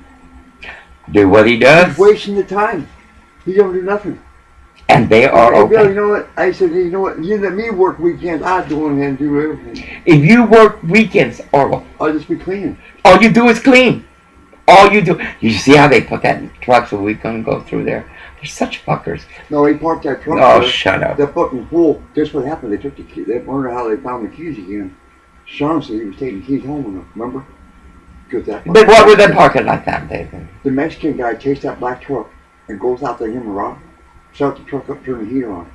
Do what he does. He's wasting the time. He don't do nothing. And they are okay. Bill, you know what? I said, you know what? You let me work weekends. I'd go in and do everything. If you work weekends, Orville, I'll just be cleaning. All you do is clean. All you do. You see how they put that in trucks so we can go through there? They're such fuckers. No, he parked that truck. Oh, there. Shut up. That fucking fool. Guess what happened? They took the key. They wondered how they found the keys again. Sean said he was taking the keys home with him. Remember? But why would they park it like that, David? The Mexican guy takes that black truck and goes out there, him and Rob, start the truck up, turn the heater on.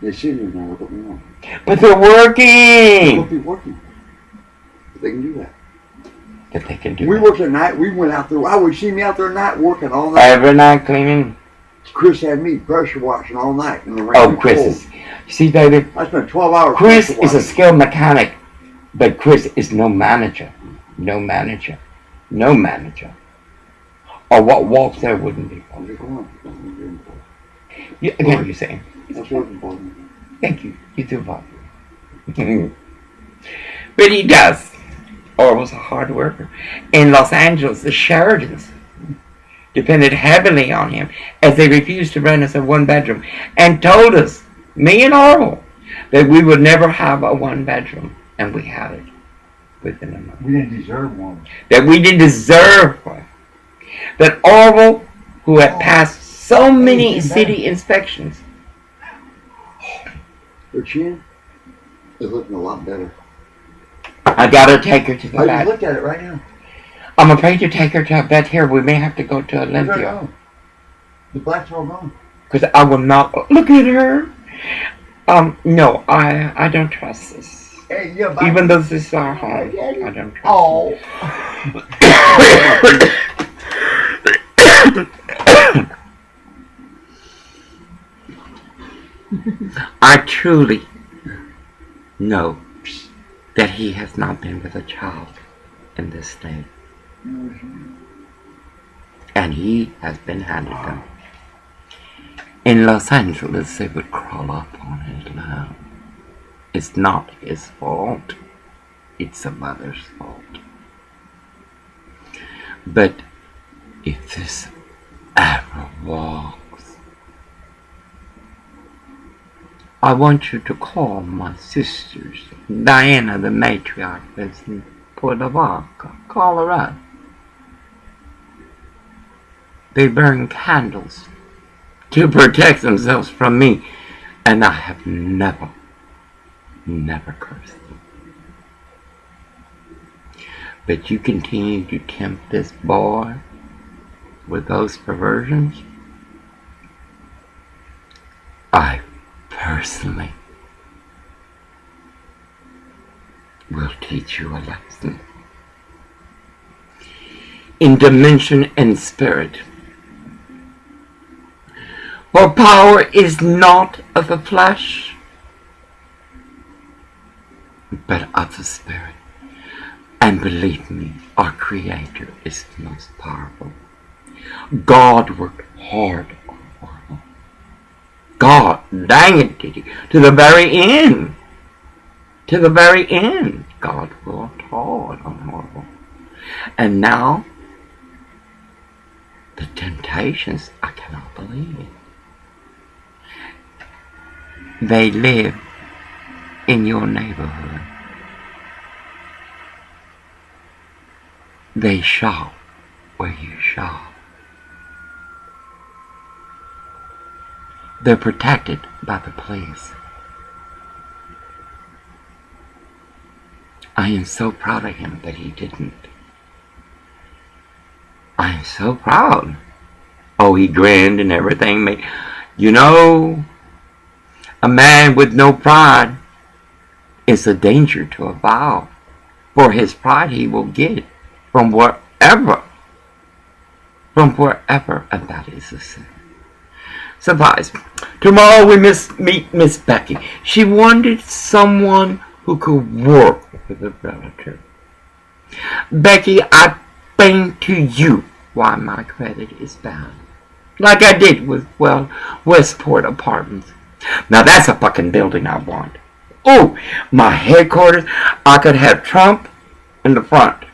They're sitting in there with it on. But they're working! They're supposed to be working. But they can do that. That they can do We that. worked at night. We went out there. I would see me out there at night working all night. Every night cleaning? Chris had me pressure washing all night in the rain. Oh, Chris is... See, David? I spent 12 hours. Chris is a skilled mechanic, but Chris is no manager. No manager. No manager. Or what walks there wouldn't be. Again, you're saying. That's what important. Thank you. You do, Bob. But he does. Or was a hard worker. In Los Angeles, the Sheridans. depended heavily on him as they refused to rent us a one-bedroom and told us, me and Orville, that we would never have a one-bedroom. And we had it within a month. We didn't deserve one. That we didn't deserve one. That Orville, who had passed so many city inspections. Her chin is looking a lot better. I gotta take her to the I vet. just looked at it right now. I'm afraid to take her to a vet here. We may have to go to Olympia. The black's all gone. Because I will not look at her. No, I don't trust this. Hey, yeah, even though this is our home, I don't trust Oh. I truly know that he has not been with a child in this state. And he has been handed them. In Los Angeles, they would crawl up on his lap. It's not his fault. It's the mother's fault. But if this ever walks, I want you to call my sisters, Diana the matriarch that's in Cuernavaca. Call her up. They burn candles to protect themselves from me, and I have never cursed them. But you continue to tempt this boy with those perversions, I personally will teach you a lesson in dimension and spirit. For power is not of the flesh, but of the spirit. And believe me, our Creator is the most powerful. God worked hard on Orville. God, dang it, did he? To the very end. To the very end. God worked hard on Orville. And now, the temptations, I cannot believe it. They live in your neighborhood. They shop where you shop. They're protected by the police. I am so proud of him that he didn't. I am so proud. Oh, he grinned and everything. You know, a man with no pride is a danger to a vow. For his pride he will get from wherever, and that is a sin. Surprise. Tomorrow we meet Miss Becky. She wanted someone who could work with a relative. Becky, I explain to you why my credit is bad. Like I did with, Westport Apartments. Now that's a fucking building I want. Oh, my headquarters, I could have Trump in the front.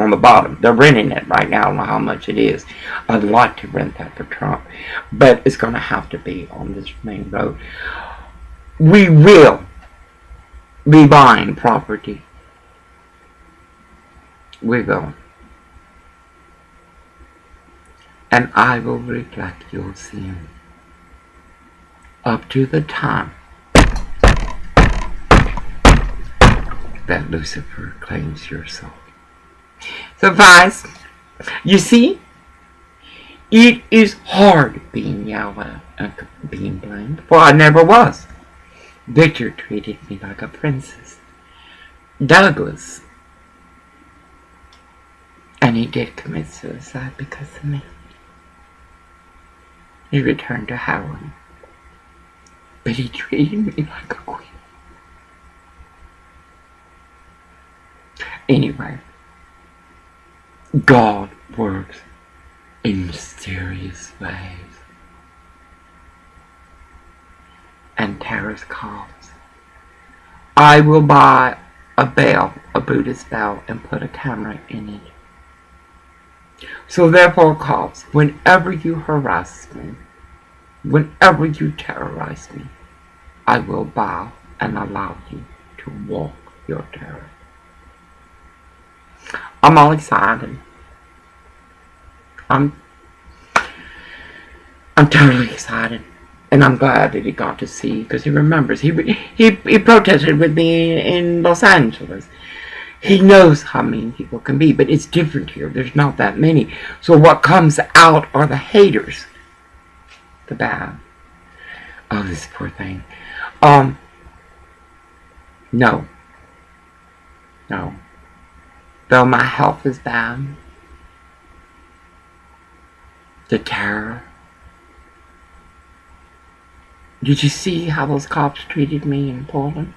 On the bottom. They're renting it right now. I don't know how much it is. I'd like to rent that for Trump. But it's going to have to be on this main road. We will be buying property. We will. And I will reflect your sin. Up to the time that Lucifer claims your soul. Surprise! You see, it is hard being Yahweh and being blamed, for I never was. Victor treated me like a princess. Douglas. And he did commit suicide because of me. He returned to heroin. But he treated me like a queen. Anyway. God works in mysterious ways. And Terrace calls. I will buy a bell, a Buddhist bell, and put a camera in it. So therefore, cops, whenever you harass me, whenever you terrorize me, I will bow and allow you to walk your terror. I'm all excited. I'm totally excited. And I'm glad that he got to see, because he remembers. He protested with me in Los Angeles. He knows how mean people can be, but it's different here. There's not that many. So what comes out are the haters. The bad. Oh, this poor thing. No. Though my health is bad, the terror. Did you see how those cops treated me in Poland?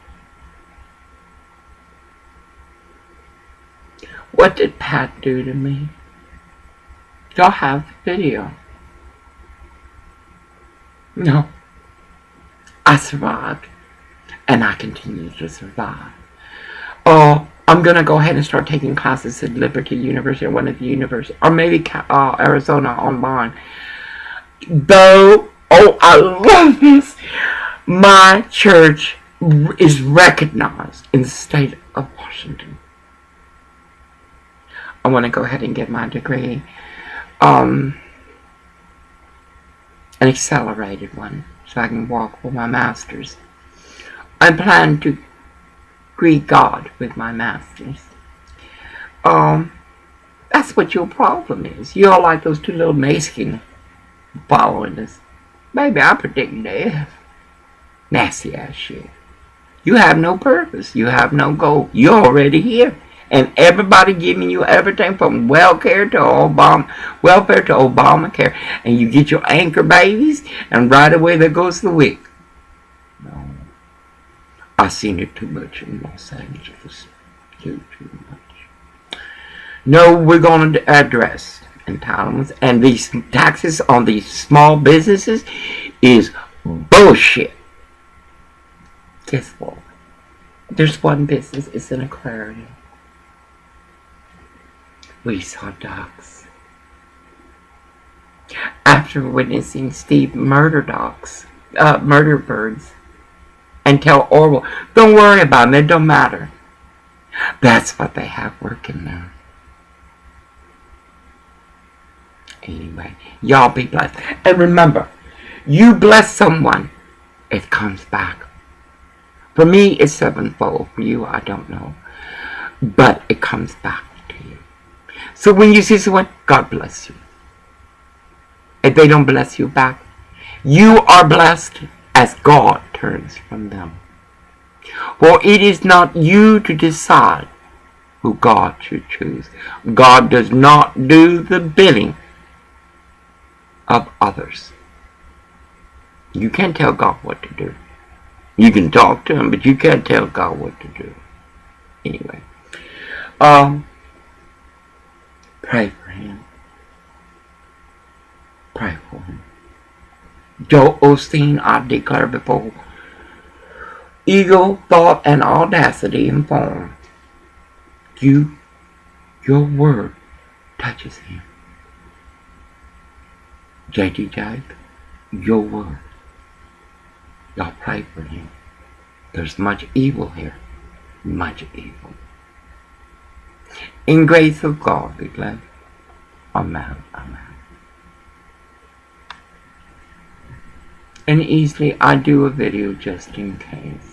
What did Pat do to me? Y'all have the video. No. I survived. And I continue to survive. Oh, I'm going to go ahead and start taking classes at Liberty University or one of the universities. Or maybe Arizona online. Though, I love this. My church is recognized in the state of Washington. I want to go ahead and get my degree. An accelerated one. So I can walk with my master's. I plan to greet God with my master's. That's what your problem is. You're like those two little Mexicans following us. Baby, I predict death. Nasty ass shit. You have no purpose. You have no goal. You're already here. And everybody giving you everything from welfare to Obamacare. And you get your anchor babies, and right away there goes the wick. No. I've seen it too much in Los Angeles. Too much. No, we're going to address entitlements. And these taxes on these small businesses is bullshit. Guess what? There's one business. It's an aquarium. We saw ducks. After witnessing Steve murder birds, and tell Orwell, don't worry about them, it don't matter. That's what they have working there. Anyway, y'all be blessed. And remember, you bless someone, it comes back. For me, it's sevenfold. For you, I don't know. But it comes back to you. So when you see someone, God bless you. If they don't bless you back, you are blessed as God turns from them. For it is not you to decide who God should choose. God does not do the bidding of others. You can't tell God what to do. You can talk to him, but you can't tell God what to do. Anyway. Pray for him. Pray for him. Joel Osteen, I declare before eagle, thought, and audacity in form. Your word touches him. JTJ, your word. Y'all pray for him. There's much evil here. Much evil. In grace of God be blessed. Amen. Amen. And easily I do a video just in case.